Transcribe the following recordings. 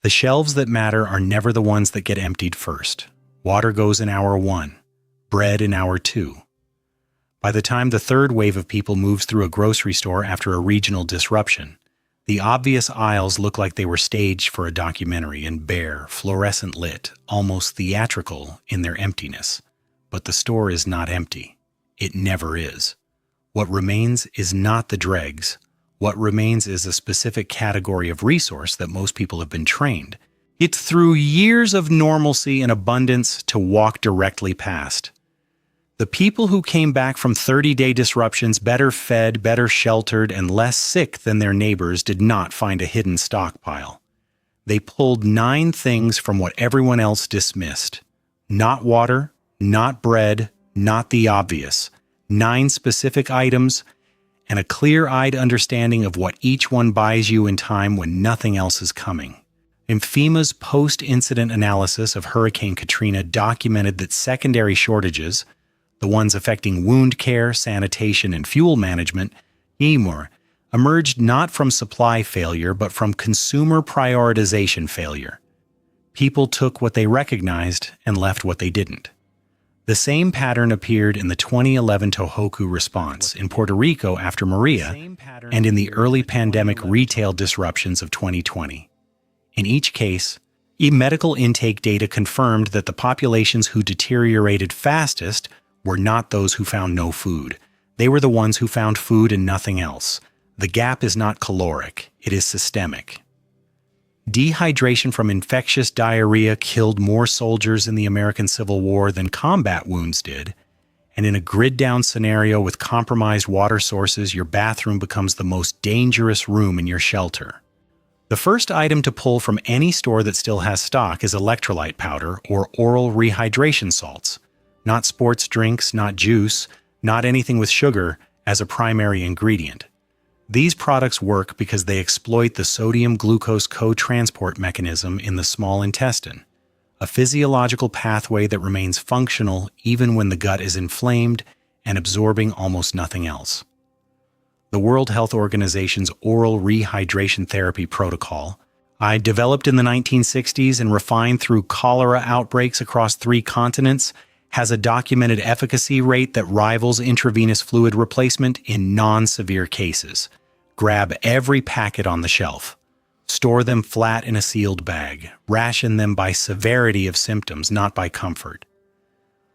The shelves that matter are never the ones that get emptied first. Water goes in hour 1, bread in hour 2. By the time the third wave of people moves through a grocery store after a regional disruption, the obvious aisles look like they were staged for a documentary and bare, fluorescent lit, almost theatrical in their emptiness. But the store is not empty. It never is. What remains is not the dregs. What remains is a specific category of resource that most people have been trained. It's through years of normalcy and abundance to walk directly past. The people who came back from 30-day disruptions better fed, better sheltered, and less sick than their neighbors did not find a hidden stockpile. They pulled 9 things from what everyone else dismissed. Not water, not bread, not the obvious. 9 specific items, and a clear-eyed understanding of what each one buys you in time when nothing else is coming. FEMA's post-incident analysis of Hurricane Katrina documented that secondary shortages, the ones affecting wound care, sanitation, and fuel management, emerged not from supply failure but from consumer prioritization failure. People took what they recognized and left what they didn't. The same pattern appeared in the 2011 Tohoku response in Puerto Rico after Maria and in the early pandemic retail disruptions of 2020. In each case, medical intake data confirmed that the populations who deteriorated fastest were not those who found no food. They were the ones who found food and nothing else. The gap is not caloric, it is systemic. Dehydration from infectious diarrhea killed more soldiers in the American Civil War than combat wounds did, and in a grid-down scenario with compromised water sources, your bathroom becomes the most dangerous room in your shelter. The first item to pull from any store that still has stock is electrolyte powder or oral rehydration salts. Not sports drinks, not juice, not anything with sugar as a primary ingredient. These products work because they exploit the sodium-glucose co-transport mechanism in the small intestine, a physiological pathway that remains functional even when the gut is inflamed and absorbing almost nothing else. The World Health Organization's oral rehydration therapy protocol, developed in the 1960s and refined through cholera outbreaks across 3 continents, has a documented efficacy rate that rivals intravenous fluid replacement in non-severe cases. Grab every packet on the shelf. Store them flat in a sealed bag. Ration them by severity of symptoms, not by comfort.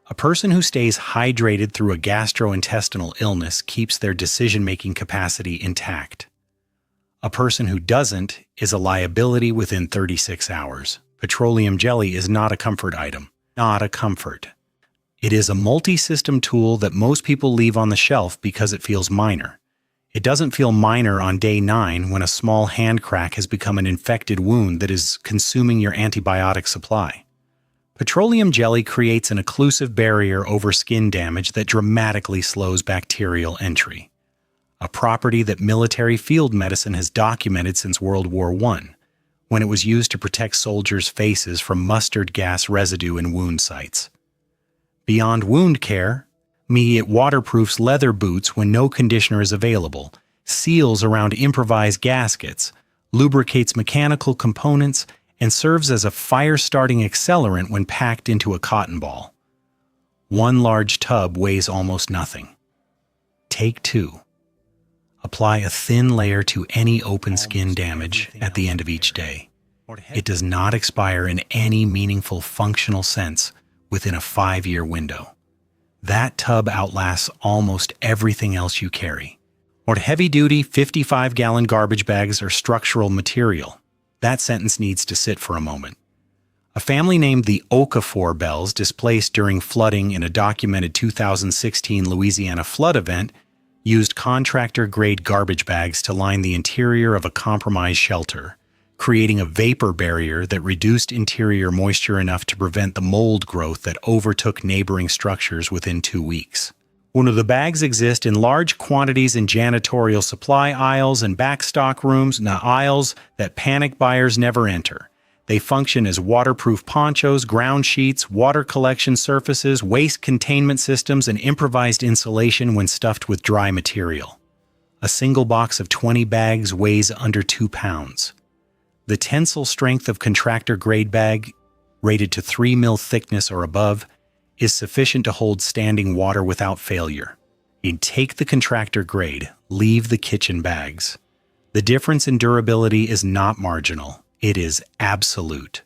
A person who stays hydrated through a gastrointestinal illness keeps their decision-making capacity intact. A person who doesn't is a liability within 36 hours. Petroleum jelly is not a comfort item. Not a comfort. It is a multi-system tool that most people leave on the shelf because it feels minor. It doesn't feel minor on day 9 when a small hand crack has become an infected wound that is consuming your antibiotic supply. Petroleum jelly creates an occlusive barrier over skin damage that dramatically slows bacterial entry, a property that military field medicine has documented since World War I, when it was used to protect soldiers' faces from mustard gas residue in wound sites. Beyond wound care, it waterproofs leather boots when no conditioner is available, seals around improvised gaskets, lubricates mechanical components, and serves as a fire-starting accelerant when packed into a cotton ball. 1 large tub weighs almost nothing. Take 2. Apply a thin layer to any open skin damage at the end of each day. It does not expire in any meaningful functional sense within a 5-year window. That tub outlasts almost everything else you carry. Or heavy-duty 55-gallon garbage bags are structural material. That sentence needs to sit for a moment. A family named the Okafor Bells, displaced during flooding in a documented 2016 Louisiana flood event, used contractor-grade garbage bags to line the interior of a compromised shelter, creating a vapor barrier that reduced interior moisture enough to prevent the mold growth that overtook neighboring structures within 2 weeks. One of the bags exist in large quantities in janitorial supply aisles and backstock rooms, aisles that panic buyers never enter. They function as waterproof ponchos, ground sheets, water collection surfaces, waste containment systems, and improvised insulation when stuffed with dry material. A single box of 20 bags weighs under 2 pounds. The tensile strength of contractor grade bag, rated to 3 mil thickness or above, is sufficient to hold standing water without failure. You take the contractor grade, leave the kitchen bags. The difference in durability is not marginal, it is absolute.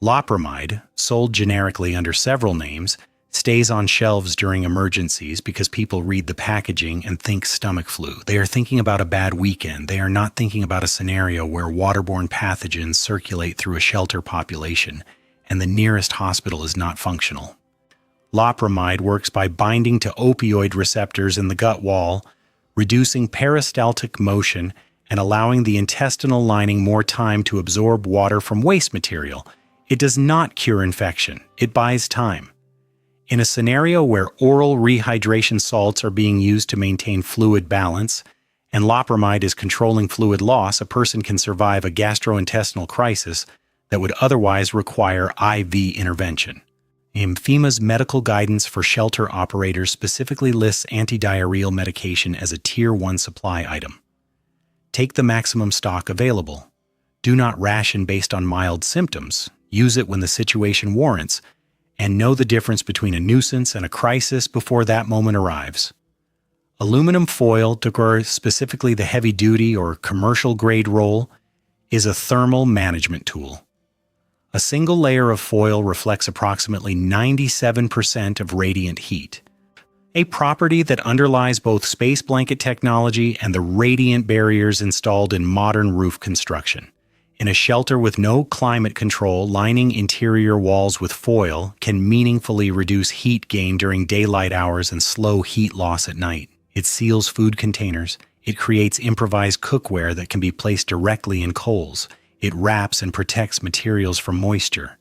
Loperamide, sold generically under several names, stays on shelves during emergencies because people read the packaging and think stomach flu. They are thinking about a bad weekend. They are not thinking about a scenario where waterborne pathogens circulate through a shelter population and the nearest hospital is not functional. Loperamide works by binding to opioid receptors in the gut wall, reducing peristaltic motion and allowing the intestinal lining more time to absorb water from waste material. It does not cure infection. It buys time. In a scenario where oral rehydration salts are being used to maintain fluid balance, and loperamide is controlling fluid loss, a person can survive a gastrointestinal crisis that would otherwise require IV intervention. IMFEMA's medical guidance for shelter operators specifically lists antidiarrheal medication as a Tier 1 supply item. Take the maximum stock available. Do not ration based on mild symptoms. Use it when the situation warrants, and know the difference between a nuisance and a crisis before that moment arrives. Aluminum foil, specifically the heavy-duty or commercial-grade roll, is a thermal management tool. A single layer of foil reflects approximately 97% of radiant heat, a property that underlies both space blanket technology and the radiant barriers installed in modern roof construction. In a shelter with no climate control, lining interior walls with foil can meaningfully reduce heat gain during daylight hours and slow heat loss at night. It seals food containers. It creates improvised cookware that can be placed directly in coals. It wraps and protects materials from moisture.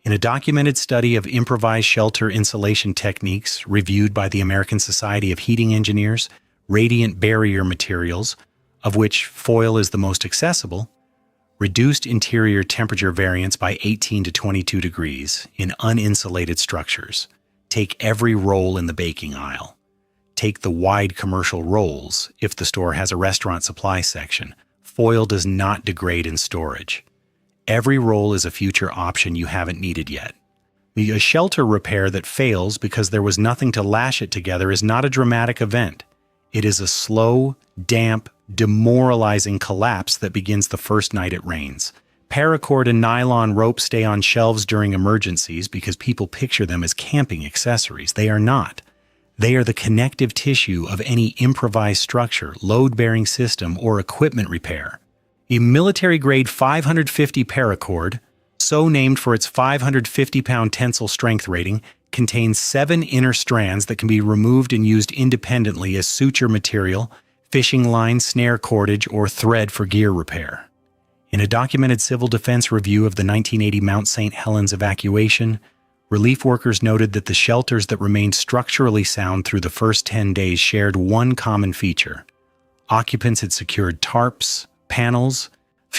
In a documented study of improvised shelter insulation techniques reviewed by the American Society of Heating Engineers, radiant barrier materials, of which foil is the most accessible, reduced interior temperature variance by 18 to 22 degrees in uninsulated structures. Take every roll in the baking aisle. Take the wide commercial rolls if the store has a restaurant supply section. Foil does not degrade in storage. Every roll is a future option you haven't needed yet. A shelter repair that fails because there was nothing to lash it together is not a dramatic event. It is a slow, damp, demoralizing collapse that begins the first night it rains. Paracord and nylon rope stay on shelves during emergencies because people picture them as camping accessories. They are not. They are the connective tissue of any improvised structure, load-bearing system, or equipment repair. A military-grade 550 paracord, so named for its 550-pound tensile strength rating, contains 7 inner strands that can be removed and used independently as suture material, fishing line, snare cordage, or thread for gear repair. In a documented civil defense review of the 1980 Mount St. Helens evacuation, relief workers noted that the shelters that remained structurally sound through the first 10 days shared one common feature. Occupants had secured tarps, panels,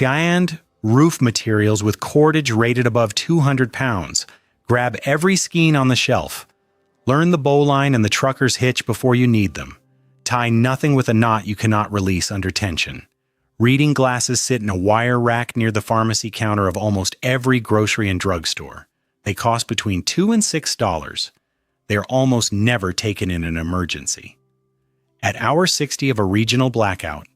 and roof materials with cordage rated above 200 pounds. Grab every skein on the shelf. Learn the bowline and the trucker's hitch before you need them. Tie nothing with a knot you cannot release under tension. Reading glasses sit in a wire rack near the pharmacy counter of almost every grocery and drugstore. They cost between $2 and $6. They are almost never taken in an emergency. At hour 60 of a regional blackout,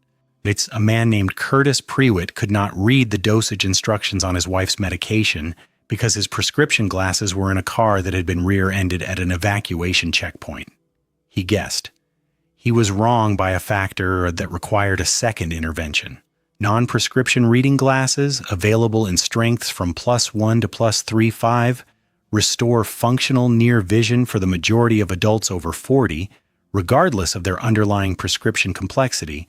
a man named Curtis Prewitt could not read the dosage instructions on his wife's medication because his prescription glasses were in a car that had been rear-ended at an evacuation checkpoint. He guessed. He was wrong by a factor that required a second intervention. Non-prescription reading glasses, available in strengths from +1 to +3.5, restore functional near vision for the majority of adults over 40, regardless of their underlying prescription complexity,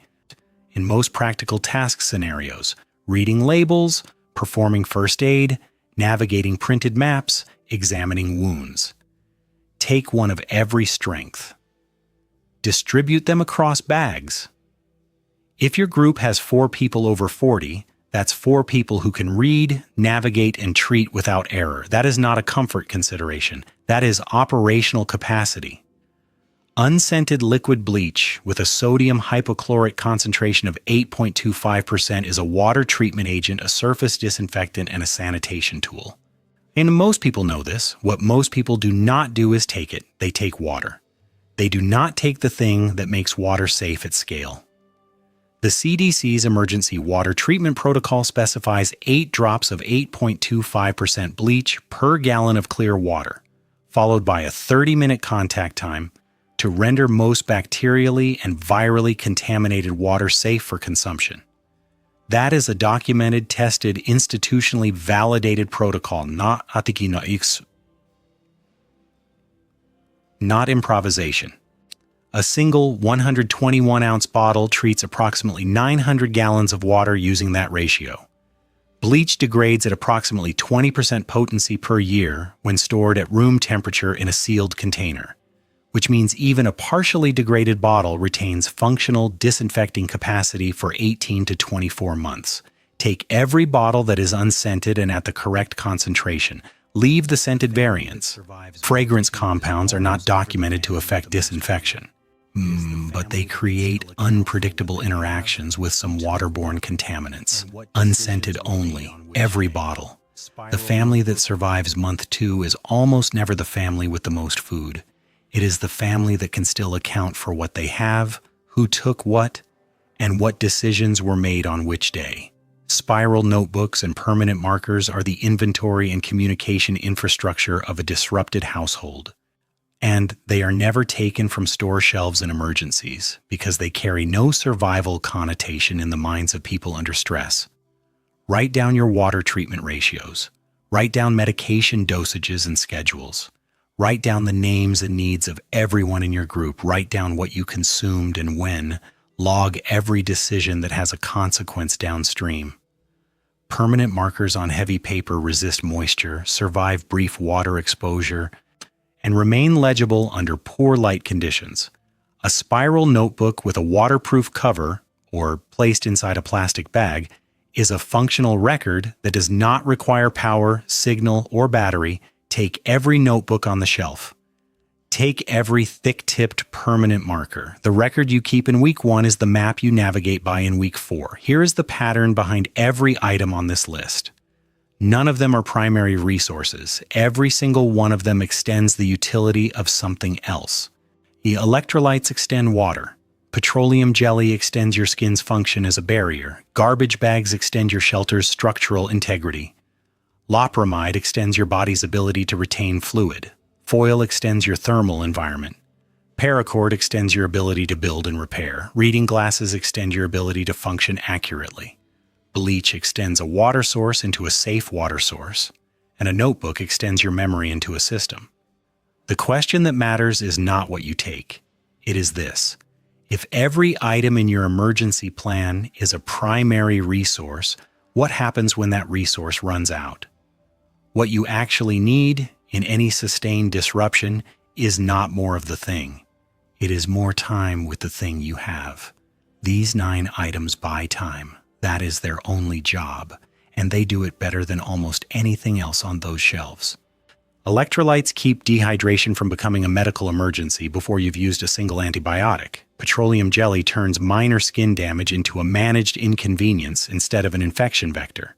in most practical task scenarios, reading labels, performing first aid, navigating printed maps, examining wounds. Take one of every strength. Distribute them across bags. If your group has 4 people over 40, that's 4 people who can read, navigate, and treat without error. That is not a comfort consideration. That is operational capacity. Unscented liquid bleach with a sodium hypochlorite concentration of 8.25% is a water treatment agent, a surface disinfectant, and a sanitation tool. And most people know this. What most people do not do is take it. They take water. They do not take the thing that makes water safe at scale. The CDC's emergency water treatment protocol specifies 8 drops of 8.25% bleach per gallon of clear water, followed by a 30-minute contact time to render most bacterially and virally contaminated water safe for consumption. That is a documented, tested, institutionally validated protocol, not improvisation. A single 121-ounce bottle treats approximately 900 gallons of water using that ratio. Bleach degrades at approximately 20% potency per year when stored at room temperature in a sealed container, which means even a partially degraded bottle retains functional disinfecting capacity for 18 to 24 months. Take every bottle that is unscented and at the correct concentration. Leave the scented variants. Fragrance compounds are not documented to affect disinfection, but they create unpredictable interactions with some waterborne contaminants. Unscented only, every bottle. The family that survives month 2 is almost never the family with the most food. It is the family that can still account for what they have, who took what, and what decisions were made on which day. Spiral notebooks and permanent markers are the inventory and communication infrastructure of a disrupted household. And they are never taken from store shelves in emergencies because they carry no survival connotation in the minds of people under stress. Write down your water treatment ratios. Write down medication dosages and schedules. Write down the names and needs of everyone in your group. Write down what you consumed and when. Log every decision that has a consequence downstream. Permanent markers on heavy paper resist moisture, survive brief water exposure, and remain legible under poor light conditions. A spiral notebook with a waterproof cover, or placed inside a plastic bag, is a functional record that does not require power, signal, or battery. Take every notebook on the shelf. Take every thick-tipped permanent marker. The record you keep in week 1 is the map you navigate by in week 4. Here is the pattern behind every item on this list. None of them are primary resources. Every single one of them extends the utility of something else. The electrolytes extend water. Petroleum jelly extends your skin's function as a barrier. Garbage bags extend your shelter's structural integrity. Loperamide extends your body's ability to retain fluid. Foil extends your thermal environment. Paracord extends your ability to build and repair. Reading glasses extend your ability to function accurately. Bleach extends a water source into a safe water source. And a notebook extends your memory into a system. The question that matters is not what you take. It is this. If every item in your emergency plan is a primary resource, what happens when that resource runs out? What you actually need in any sustained disruption is not more of the thing. It is more time with the thing you have. These 9 items buy time. That is their only job, and they do it better than almost anything else on those shelves. Electrolytes keep dehydration from becoming a medical emergency before you've used a single antibiotic. Petroleum jelly turns minor skin damage into a managed inconvenience instead of an infection vector.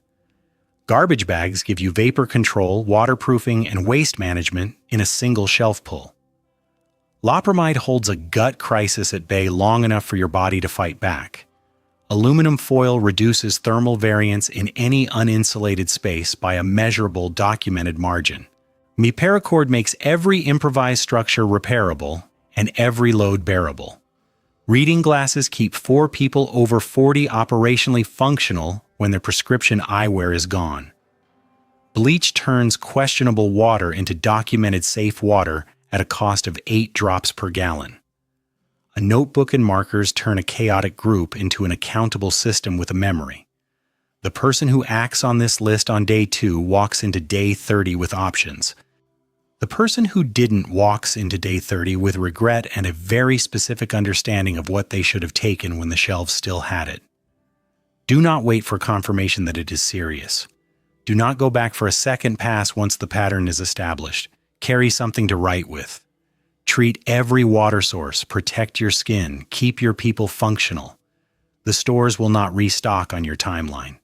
Garbage bags give you vapor control, waterproofing, and waste management in a single shelf pull. Loperamide holds a gut crisis at bay long enough for your body to fight back. Aluminum foil reduces thermal variance in any uninsulated space by a measurable, documented margin. Paracord makes every improvised structure repairable and every load bearable. Reading glasses keep 4 people over 40 operationally functional when their prescription eyewear is gone. Bleach turns questionable water into documented safe water at a cost of 8 drops per gallon. A notebook and markers turn a chaotic group into an accountable system with a memory. The person who acts on this list on day 2 walks into day 30 with options. The person who didn't walks into day 30 with regret and a very specific understanding of what they should have taken when the shelves still had it. Do not wait for confirmation that it is serious. Do not go back for a second pass once the pattern is established. Carry something to write with. Treat every water source, protect your skin, keep your people functional. The stores will not restock on your timeline.